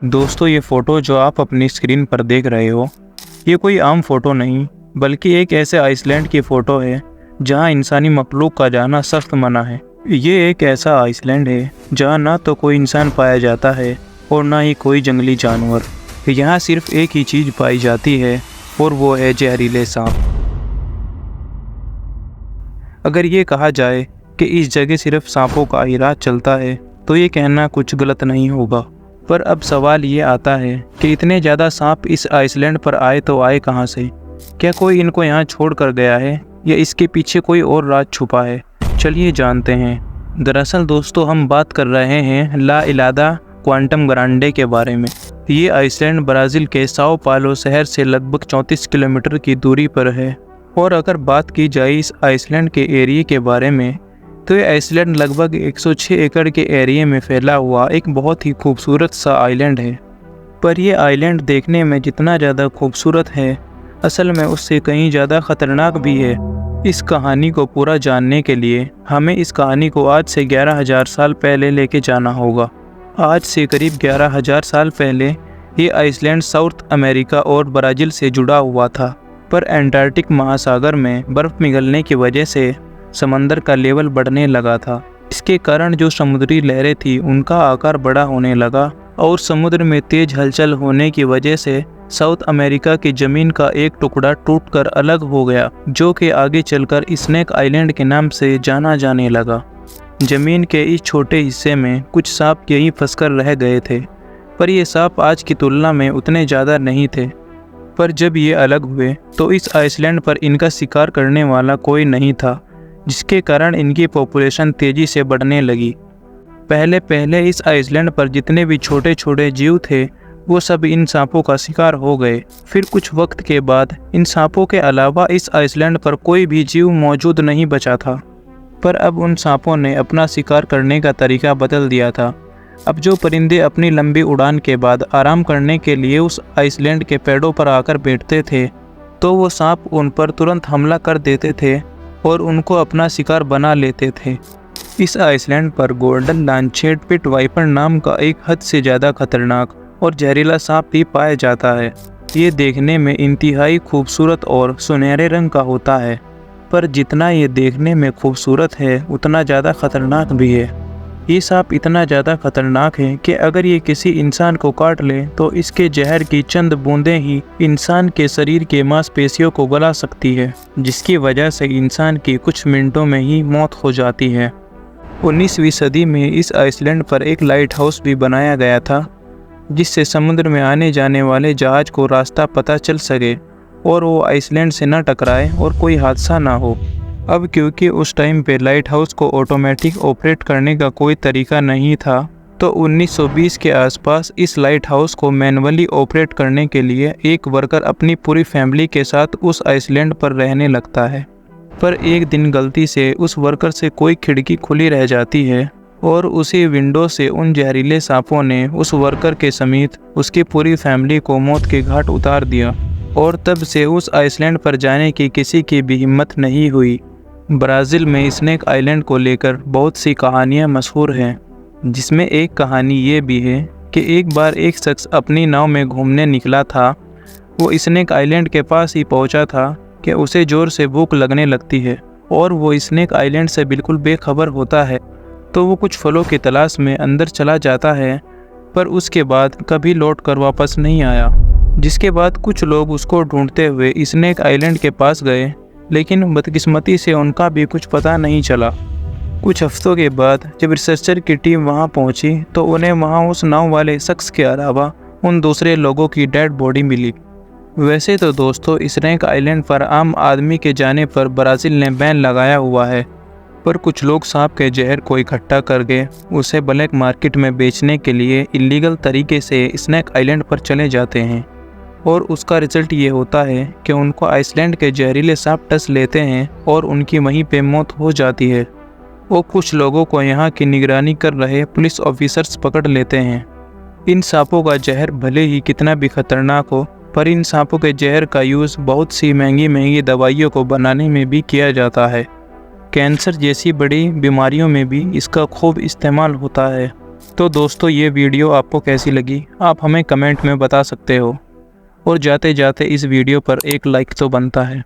दोस्तों, ये फ़ोटो जो आप अपनी स्क्रीन पर देख रहे हो, ये कोई आम फ़ोटो नहीं, बल्कि एक ऐसे आइसलैंड की फ़ोटो है जहां इंसानी मखलूक का जाना सख्त मना है। ये एक ऐसा आइसलैंड है जहां ना तो कोई इंसान पाया जाता है और ना ही कोई जंगली जानवर। यहाँ सिर्फ एक ही चीज़ पाई जाती है और वो है जहरीले सांप। अगर ये कहा जाए कि इस जगह सिर्फ सांपों का ही राज चलता है, तो ये कहना कुछ गलत नहीं होगा। पर अब सवाल ये आता है कि इतने ज़्यादा सांप इस आइसलैंड पर आए तो आए कहाँ से? क्या कोई इनको यहाँ छोड़ कर गया है या इसके पीछे कोई और राज छुपा है? चलिए जानते हैं। दरअसल दोस्तों, हम बात कर रहे हैं ला इलादा क्वांटम ग्रांडे के बारे में। ये आइसलैंड ब्राज़ील के साओ पालो शहर से लगभग 34 किलोमीटर की दूरी पर है। और अगर बात की जाए इस आइसलैंड के एरिया के बारे में, तो ये आइसलैंड लगभग 106 एकड़ के एरिया में फैला हुआ एक बहुत ही खूबसूरत सा आइलैंड है। पर ये आइलैंड देखने में जितना ज़्यादा खूबसूरत है, असल में उससे कहीं ज़्यादा ख़तरनाक भी है। इस कहानी को पूरा जानने के लिए हमें इस कहानी को आज से 11,000 साल पहले लेके जाना होगा। आज से करीब 11,000 साल पहले ये आइसलैंड साउथ अमेरिका और ब्राज़ील से जुड़ा हुआ था। पर अंटार्कटिक महासागर में बर्फ़ पिघलने की वजह से समंदर का लेवल बढ़ने लगा था। इसके कारण जो समुद्री लहरें थी उनका आकार बड़ा होने लगा और समुद्र में तेज हलचल होने की वजह से साउथ अमेरिका की ज़मीन का एक टुकड़ा टूटकर अलग हो गया, जो कि आगे चलकर स्नेक आइलैंड के नाम से जाना जाने लगा। ज़मीन के इस छोटे हिस्से में कुछ सांप यहीं फंसकर रह गए थे, पर ये सांप आज की तुलना में उतने ज़्यादा नहीं थे। पर जब ये अलग हुए तो इस आइसलैंड पर इनका शिकार करने वाला कोई नहीं था, जिसके कारण इनकी पॉपुलेशन तेज़ी से बढ़ने लगी। पहले इस आइसलैंड पर जितने भी छोटे छोटे जीव थे वो सब इन सांपों का शिकार हो गए। फिर कुछ वक्त के बाद इन सांपों के अलावा इस आइसलैंड पर कोई भी जीव मौजूद नहीं बचा था। पर अब उन सांपों ने अपना शिकार करने का तरीका बदल दिया था। अब जो परिंदे अपनी लंबी उड़ान के बाद आराम करने के लिए उस आइसलैंड के पेड़ों पर आकर बैठते थे, तो वो सांप उन पर तुरंत हमला कर देते थे और उनको अपना शिकार बना लेते थे। इस आइसलैंड पर गोल्डन लांचेट पिट वाइपर नाम का एक हद से ज़्यादा खतरनाक और जहरीला सांप भी पाया जाता है। ये देखने में इंतहाई खूबसूरत और सुनहरे रंग का होता है, पर जितना ये देखने में खूबसूरत है उतना ज़्यादा खतरनाक भी है। ये सांप इतना ज़्यादा खतरनाक है कि अगर ये किसी इंसान को काट ले तो इसके जहर की चंद बूंदें ही इंसान के शरीर के मांसपेशियों को गला सकती है, जिसकी वजह से इंसान की कुछ मिनटों में ही मौत हो जाती है। 19वीं सदी में इस आइसलैंड पर एक लाइट हाउस भी बनाया गया था, जिससे समुद्र में आने जाने वाले जहाज को रास्ता पता चल सके और वो आइसलैंड से न टकराए और कोई हादसा ना हो। अब क्योंकि उस टाइम पे लाइट हाउस को ऑटोमेटिक ऑपरेट करने का कोई तरीका नहीं था, तो 1920 के आसपास इस लाइट हाउस को मैनुअली ऑपरेट करने के लिए एक वर्कर अपनी पूरी फैमिली के साथ उस आइसलैंड पर रहने लगता है। पर एक दिन गलती से उस वर्कर से कोई खिड़की खुली रह जाती है और उसी विंडो से उन जहरीले सांपों ने उस वर्कर के समेत उसकी पूरी फैमिली को मौत के घाट उतार दिया। और तब से उस आइसलैंड पर जाने की किसी की भी हिम्मत नहीं हुई। ब्राज़ील में स्नेक आइलैंड को लेकर बहुत सी कहानियाँ मशहूर हैं, जिसमें एक कहानी ये भी है कि एक बार एक शख्स अपनी नाव में घूमने निकला था। वो स्नेक आइलैंड के पास ही पहुंचा था कि उसे ज़ोर से भूख लगने लगती है और वो स्नेक आइलैंड से बिल्कुल बेखबर होता है। तो वो कुछ फलों की तलाश में अंदर चला जाता है, पर उसके बाद कभी लौट कर वापस नहीं आया। जिसके बाद कुछ लोग उसको ढूंढते हुए स्नेक आइलैंड के पास गए, लेकिन बदकिस्मती से उनका भी कुछ पता नहीं चला। कुछ हफ्तों के बाद जब रिसर्चर की टीम वहां पहुंची, तो उन्हें वहां उस नाव वाले शख्स के अलावा उन दूसरे लोगों की डेड बॉडी मिली। वैसे तो दोस्तों, स्नेक आइलैंड पर आम आदमी के जाने पर ब्राज़ील ने बैन लगाया हुआ है, पर कुछ लोग सांप के जहर को इकट्ठा करके उसे ब्लैक मार्केट में बेचने के लिए इलीगल तरीके से स्नेक आइलैंड पर चले जाते हैं। और उसका रिजल्ट ये होता है कि उनको आइसलैंड के जहरीले सांप टस लेते हैं और उनकी वहीं पे मौत हो जाती है। वो कुछ लोगों को यहाँ की निगरानी कर रहे पुलिस ऑफिसर्स पकड़ लेते हैं। इन सांपों का जहर भले ही कितना भी खतरनाक हो, पर इन सांपों के जहर का यूज़ बहुत सी महंगी दवाइयों को बनाने में भी किया जाता है। कैंसर जैसी बड़ी बीमारियों में भी इसका खूब इस्तेमाल होता है। तो दोस्तों ये वीडियो आपको कैसी लगी आप हमें कमेंट में बता सकते हो, और जाते जाते इस वीडियो पर एक लाइक तो बनता है।